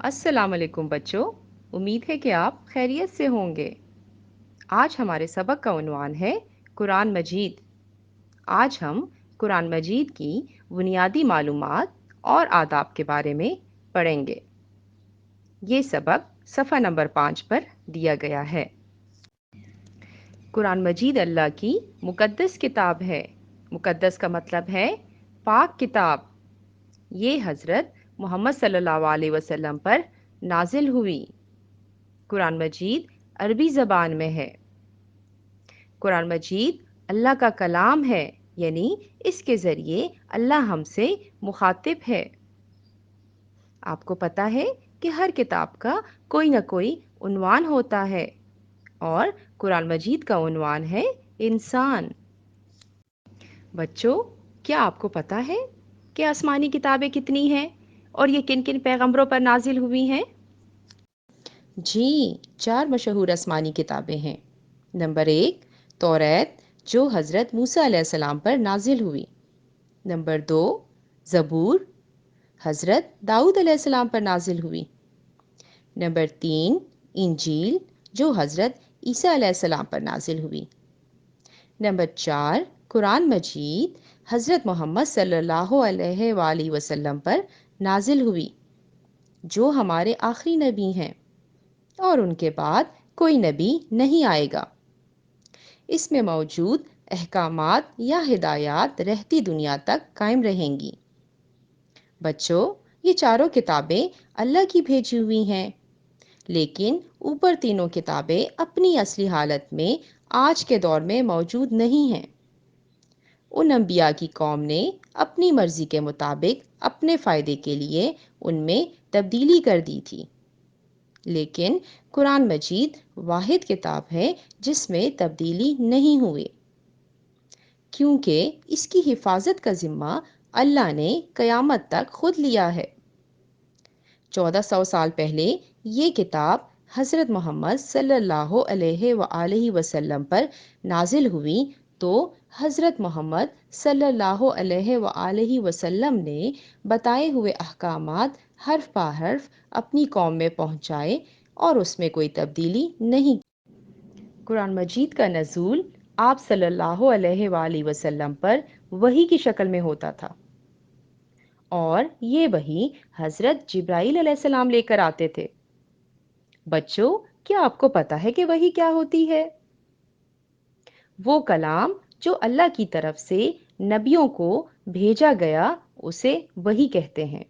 السلام علیکم بچوں، امید ہے کہ آپ خیریت سے ہوں گے۔ آج ہمارے سبق کا عنوان ہے قرآن مجید۔ آج ہم قرآن مجید کی بنیادی معلومات اور آداب کے بارے میں پڑھیں گے۔ یہ سبق صفحہ نمبر 5 پر دیا گیا ہے۔ قرآن مجید اللہ کی مقدس کتاب ہے۔ مقدس کا مطلب ہے پاک کتاب۔ یہ حضرت محمد صلی اللہ علیہ وسلم پر نازل ہوئی۔ قرآن مجید عربی زبان میں ہے۔ قرآن مجید اللہ کا کلام ہے، یعنی اس کے ذریعے اللہ ہم سے مخاطب ہے۔ آپ کو پتہ ہے کہ ہر کتاب کا کوئی نہ کوئی عنوان ہوتا ہے، اور قرآن مجید کا عنوان ہے انسان۔ بچوں، کیا آپ کو پتہ ہے کہ آسمانی کتابیں کتنی ہیں اور یہ کن کن پیغمبروں پر نازل ہوئی ہیں؟ جی، 4 مشہور آسمانی کتابیں ہیں۔ نمبر 1 توریت، جو حضرت موسیٰ علیہ السلام پر نازل ہوئی۔ نمبر 2 زبور، حضرت داؤد علیہ السلام پر نازل ہوئی۔ نمبر 3 انجیل، جو حضرت عیسیٰ علیہ السلام پر نازل ہوئی۔ نمبر 4 قرآن مجید، حضرت محمد صلی اللہ علیہ وآلہ وسلم پر نازل ہوئی، جو ہمارے آخری نبی ہیں، اور ان کے بعد کوئی نبی نہیں آئے گا۔ اس میں موجود احکامات یا ہدایات رہتی دنیا تک قائم رہیں گی۔ بچوں، یہ چاروں کتابیں اللہ کی بھیجی ہوئی ہیں، لیکن اوپر تینوں کتابیں اپنی اصلی حالت میں آج کے دور میں موجود نہیں ہیں۔ ان انبیاء کی قوم نے اپنی مرضی کے مطابق اپنے فائدے کے لیے ان میں تبدیلی کر دی تھی، لیکن قرآن مجید واحد کتاب ہے جس میں تبدیلی نہیں ہوئی، کیونکہ اس کی حفاظت کا ذمہ اللہ نے قیامت تک خود لیا ہے۔ 1400 سال پہلے یہ کتاب حضرت محمد صلی اللہ علیہ وآلہ وسلم پر نازل ہوئی تو حضرت محمد صلی اللہ علیہ وآلہ وسلم نے بتائے ہوئے احکامات حرف بہ حرف اپنی قوم میں پہنچائے اور اس میں کوئی تبدیلی نہیں۔ قرآن مجید کا نزول آپ صلی اللہ علیہ وآلہ وسلم پر وحی کی شکل میں ہوتا تھا، اور یہ وحی حضرت جبرائیل علیہ السلام لے کر آتے تھے۔ بچوں، کیا آپ کو پتہ ہے کہ وحی کیا ہوتی ہے؟ وہ کلام جو اللہ کی طرف سے نبیوں کو بھیجا گیا، اسے وحی کہتے ہیں۔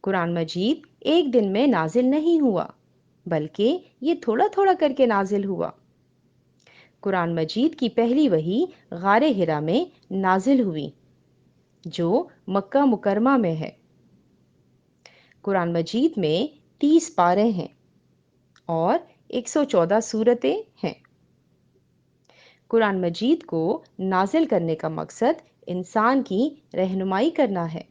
قرآن مجید ایک دن میں نازل نہیں ہوا، بلکہ یہ تھوڑا تھوڑا کر کے نازل ہوا۔ قرآن مجید کی پہلی وحی غار حرا میں نازل ہوئی، جو مکہ مکرمہ میں ہے۔ قرآن مجید میں 30 پارے ہیں اور 114 سورتیں ہیں۔ قرآن مجید کو نازل کرنے کا مقصد انسان کی رہنمائی کرنا ہے،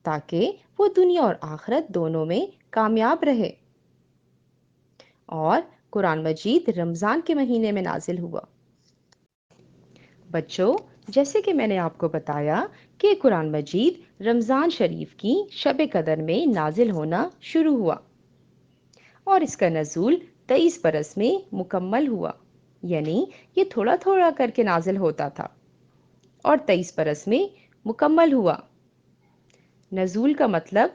تاکہ وہ دنیا اور آخرت دونوں میں کامیاب رہے۔ اور قرآن مجید رمضان کے مہینے میں نازل ہوا۔ بچوں، جیسے کہ میں نے آپ کو بتایا کہ قرآن مجید رمضان شریف کی شب قدر میں نازل ہونا شروع ہوا، اور اس کا نزول 23 برس میں مکمل ہوا، یعنی یہ تھوڑا تھوڑا کر کے نازل ہوتا تھا اور 23 برس میں مکمل ہوا۔ نزول کا مطلب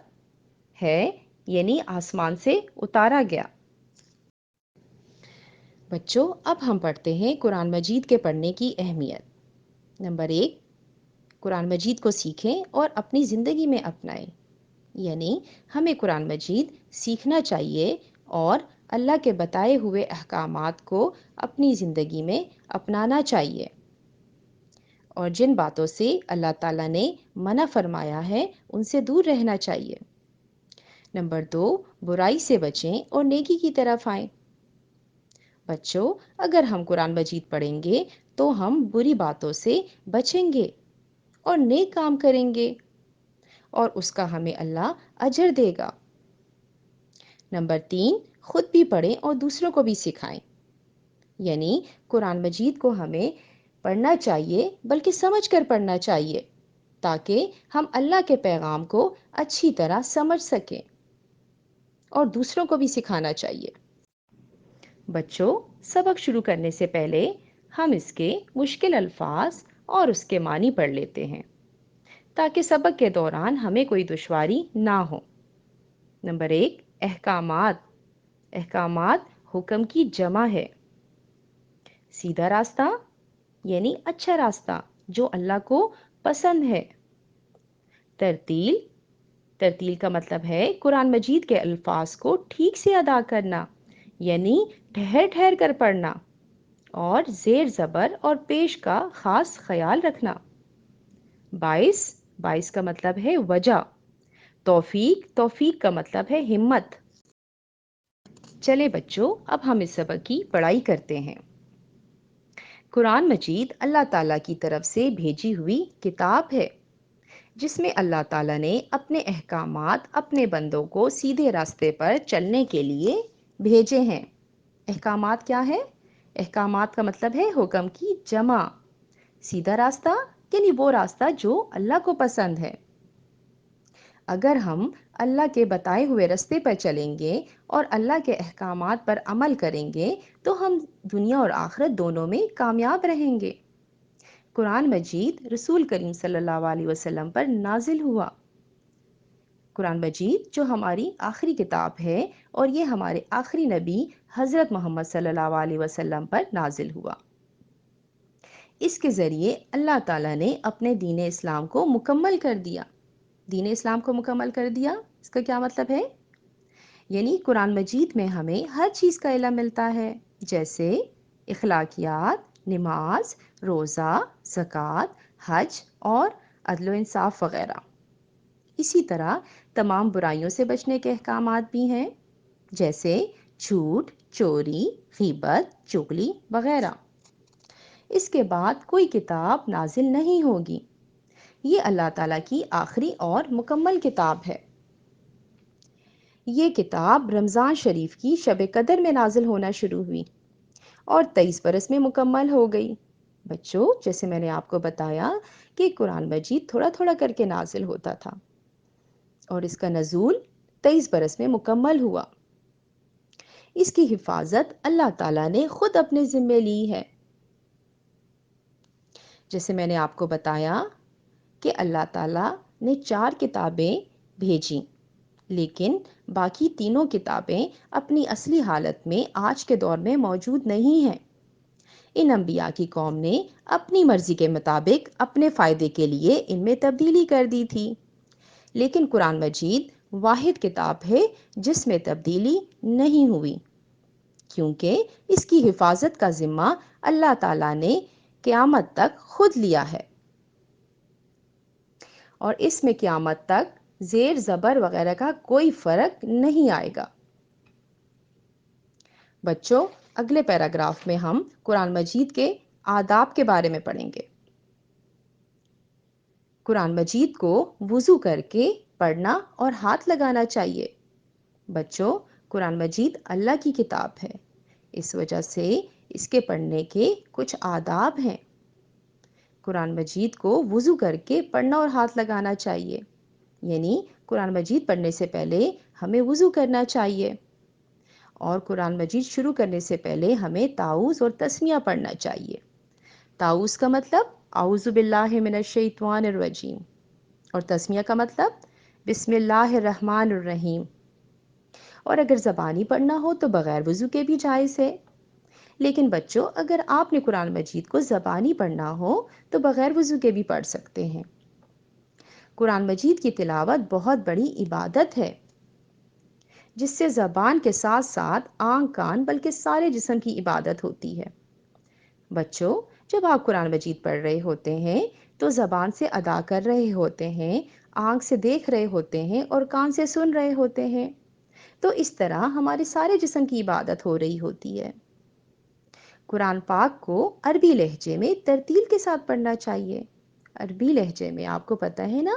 ہے یعنی آسمان سے اتارا گیا۔ بچوں، اب ہم پڑھتے ہیں قرآن مجید کے پڑھنے کی اہمیت۔ نمبر 1 قرآن مجید کو سیکھیں اور اپنی زندگی میں اپنائیں، یعنی ہمیں قرآن مجید سیکھنا چاہیے اور اللہ کے بتائے ہوئے احکامات کو اپنی زندگی میں اپنانا چاہیے، اور جن باتوں سے اللہ تعالیٰ نے منع فرمایا ہے ان سے دور رہنا چاہیے۔ نمبر 2 برائی سے بچیں اور نیکی کی طرف آئیں۔ بچوں، اگر ہم قرآن مجید پڑھیں گے تو ہم بری باتوں سے بچیں گے اور نیک کام کریں گے، اور اس کا ہمیں اللہ اجر دے گا۔ نمبر 3 خود بھی پڑھیں اور دوسروں کو بھی سکھائیں، یعنی قرآن مجید کو ہمیں پڑھنا چاہیے بلکہ سمجھ کر پڑھنا چاہیے، تاکہ ہم اللہ کے پیغام کو اچھی طرح سمجھ سکیں۔ اور دوسروں کو بھی سکھانا چاہیے۔ بچوں، سبق شروع کرنے سے پہلے ہم اس کے مشکل الفاظ اور اس کے معنی پڑھ لیتے ہیں تاکہ سبق کے دوران ہمیں کوئی دشواری نہ ہو۔ نمبر 1، احکامات۔ احکامات حکم کی جمع ہے۔ سیدھا راستہ یعنی اچھا راستہ جو اللہ کو پسند ہے۔ ترتیل۔ ترتیل کا مطلب ہے قرآن مجید کے الفاظ کو ٹھیک سے ادا کرنا، یعنی ٹھہر ٹھہر کر پڑھنا اور زیر زبر اور پیش کا خاص خیال رکھنا۔ باعث۔ باعث کا مطلب ہے وجہ۔ توفیق۔ توفیق کا مطلب ہے ہمت۔ چلے بچوں، اب ہم اس سبق کی پڑھائی کرتے ہیں۔ قرآن مجید اللہ تعالیٰ کی طرف سے بھیجی ہوئی کتاب ہے جس میں اللہ تعالیٰ نے اپنے احکامات اپنے بندوں کو سیدھے راستے پر چلنے کے لیے بھیجے ہیں۔ احکامات کیا ہے؟ احکامات کا مطلب ہے حکم کی جمع۔ سیدھا راستہ یعنی وہ راستہ جو اللہ کو پسند ہے۔ اگر ہم اللہ کے بتائے ہوئے راستے پر چلیں گے اور اللہ کے احکامات پر عمل کریں گے تو ہم دنیا اور آخرت دونوں میں کامیاب رہیں گے۔ قرآن مجید رسول کریم صلی اللہ علیہ وسلم پر نازل ہوا۔ قرآن مجید جو ہماری آخری کتاب ہے اور یہ ہمارے آخری نبی حضرت محمد صلی اللہ علیہ وسلم پر نازل ہوا۔ اس کے ذریعے اللہ تعالیٰ نے اپنے دین اسلام کو مکمل کر دیا۔ دین اسلام کو مکمل کر دیا، اس کا کیا مطلب ہے؟ یعنی قرآن مجید میں ہمیں ہر چیز کا علم ملتا ہے، جیسے اخلاقیات، نماز، روزہ، زکوٰۃ، حج اور عدل و انصاف وغیرہ۔ اسی طرح تمام برائیوں سے بچنے کے احکامات بھی ہیں، جیسے جھوٹ، چوری، غیبت، چغلی وغیرہ۔ اس کے بعد کوئی کتاب نازل نہیں ہوگی۔ یہ اللہ تعالیٰ کی آخری اور مکمل کتاب ہے۔ یہ کتاب رمضان شریف کی شب قدر میں نازل ہونا شروع ہوئی اور 23 برس میں مکمل ہو گئی۔ بچوں، جیسے میں نے آپ کو بتایا کہ قرآن مجید تھوڑا تھوڑا کر کے نازل ہوتا تھا اور اس کا نزول 23 برس میں مکمل ہوا۔ اس کی حفاظت اللہ تعالیٰ نے خود اپنے ذمے لی ہے۔ جیسے میں نے آپ کو بتایا کہ اللہ تعالیٰ نے 4 کتابیں بھیجیں، لیکن باقی تینوں کتابیں اپنی اصلی حالت میں آج کے دور میں موجود نہیں ہیں۔ ان انبیاء کی قوم نے اپنی مرضی کے مطابق اپنے فائدے کے لیے ان میں تبدیلی کر دی تھی، لیکن قرآن مجید واحد کتاب ہے جس میں تبدیلی نہیں ہوئی، کیونکہ اس کی حفاظت کا ذمہ اللہ تعالیٰ نے قیامت تک خود لیا ہے، اور اس میں قیامت تک زیر زبر وغیرہ کا کوئی فرق نہیں آئے گا۔ بچوں، اگلے پیراگراف میں ہم قرآن مجید کے آداب کے بارے میں پڑھیں گے۔ قرآن مجید کو وضو کر کے پڑھنا اور ہاتھ لگانا چاہیے۔ بچوں، قرآن مجید اللہ کی کتاب ہے، اس وجہ سے اس کے پڑھنے کے کچھ آداب ہیں۔ قرآن مجید کو وضو کر کے پڑھنا اور ہاتھ لگانا چاہیے، یعنی قرآن مجید پڑھنے سے پہلے ہمیں وضو کرنا چاہیے، اور قرآن مجید شروع کرنے سے پہلے ہمیں تعوذ اور تسمیہ پڑھنا چاہیے۔ تعوذ کا مطلب اعوذ باللہ من الشیطان الرجیم، اور تسمیہ کا مطلب بسم اللہ الرحمن الرحیم۔ اور اگر زبانی پڑھنا ہو تو بغیر وضو کے بھی جائز ہے، لیکن بچوں اگر آپ نے قرآن مجید کو زبانی پڑھنا ہو تو بغیر وضو کے بھی پڑھ سکتے ہیں۔ قرآن مجید کی تلاوت بہت بڑی عبادت ہے، جس سے زبان کے ساتھ ساتھ آنکھ، کان بلکہ سارے جسم کی عبادت ہوتی ہے۔ بچوں، جب آپ قرآن مجید پڑھ رہے ہوتے ہیں تو زبان سے ادا کر رہے ہوتے ہیں، آنکھ سے دیکھ رہے ہوتے ہیں اور کان سے سن رہے ہوتے ہیں، تو اس طرح ہمارے سارے جسم کی عبادت ہو رہی ہوتی ہے۔ قرآن پاک کو عربی لہجے میں ترتیل کے ساتھ پڑھنا چاہیے۔ عربی لہجے میں آپ کو پتہ ہے نا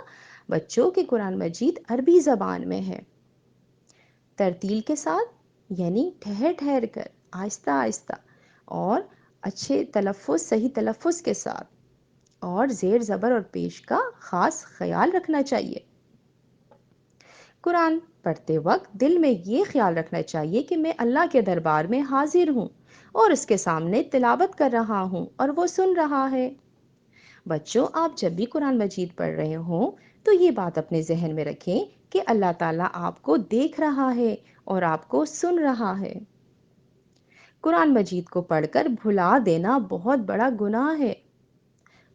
بچوں کہ قرآن مجید عربی زبان میں ہے۔ ترتیل کے ساتھ یعنی ٹھہر ٹھہر کر، آہستہ آہستہ اور اچھے تلفظ، صحیح تلفظ کے ساتھ، اور زیر زبر اور پیش کا خاص خیال رکھنا چاہیے۔ قرآن پڑھتے وقت دل میں یہ خیال رکھنا چاہیے کہ میں اللہ کے دربار میں حاضر ہوں اور اس کے سامنے تلاوت کر رہا ہوں اور وہ سن رہا ہے۔ بچوں، آپ جب بھی قرآن مجید پڑھ رہے ہوں تو یہ بات اپنے ذہن میں رکھیں کہ اللہ تعالیٰ آپ کو دیکھ رہا ہے اور آپ کو سن رہا ہے۔ قرآن مجید کو پڑھ کر بھلا دینا بہت بڑا گناہ ہے۔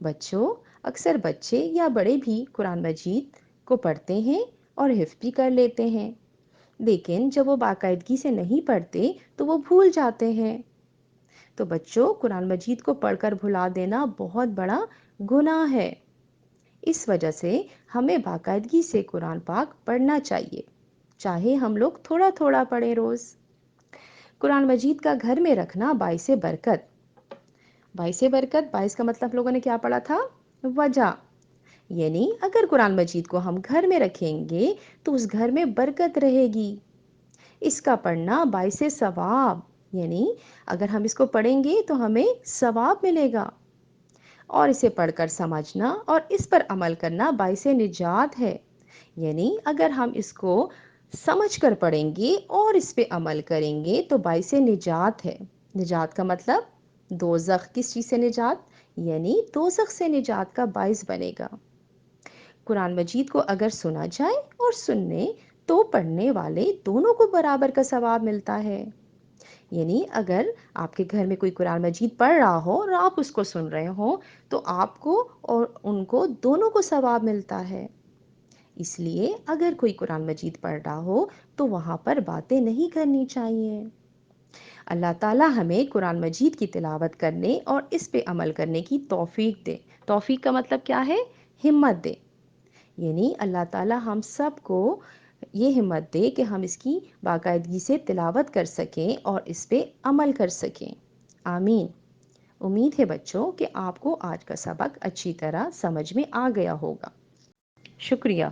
بچوں، اکثر بچے یا بڑے بھی قرآن مجید کو پڑھتے ہیں اور حفظ بھی کر لیتے ہیں، لیکن جب وہ باقاعدگی سے نہیں پڑھتے تو وہ بھول جاتے ہیں۔ تو بچوں، قرآن مجید کو پڑھ کر بھلا دینا بہت بڑا گناہ ہے۔ اس وجہ سے ہمیں باقاعدگی سے قرآن پاک پڑھنا چاہیے، چاہے ہم لوگ تھوڑا تھوڑا پڑھیں روز۔ قرآن مجید کا گھر میں رکھنا باعث برکت۔ باعث برکت، باعث کا مطلب لوگوں نے کیا پڑھا تھا؟ وجہ۔ یعنی اگر قرآن مجید کو ہم گھر میں رکھیں گے تو اس گھر میں برکت رہے گی۔ اس کا پڑھنا باعث ثواب، یعنی اگر ہم اس کو پڑھیں گے تو ہمیں ثواب ملے گا، اور اسے پڑھ کر سمجھنا اور اس پر عمل کرنا باعث نجات ہے۔ یعنی اگر ہم اس کو سمجھ کر پڑھیں گے اور اس پہ عمل کریں گے تو باعث نجات ہے۔ نجات کا مطلب دوزخ، کس چیز سے نجات؟ یعنی دوزخ سے نجات کا باعث بنے گا۔ قرآن مجید کو اگر سنا جائے اور سننے تو پڑھنے والے دونوں کو برابر کا ثواب ملتا ہے۔ یعنی اگر آپ کے گھر میں کوئی قرآن مجید پڑھ رہا ہو اور آپ اس کو سن رہے ہو تو آپ کو اور ان کو دونوں کو ثواب ملتا ہے۔ اس لیے اگر کوئی قرآن مجید پڑھ رہا ہو تو وہاں پر باتیں نہیں کرنی چاہیے۔ اللہ تعالیٰ ہمیں قرآن مجید کی تلاوت کرنے اور اس پہ عمل کرنے کی توفیق دے۔ توفیق کا مطلب کیا ہے؟ ہمت دے۔ یعنی اللہ تعالیٰ ہم سب کو یہ ہمت دے کہ ہم اس کی باقاعدگی سے تلاوت کر سکیں اور اس پہ عمل کر سکیں۔ آمین۔ امید ہے بچوں کہ آپ کو آج کا سبق اچھی طرح سمجھ میں آ گیا ہوگا۔ شکریہ۔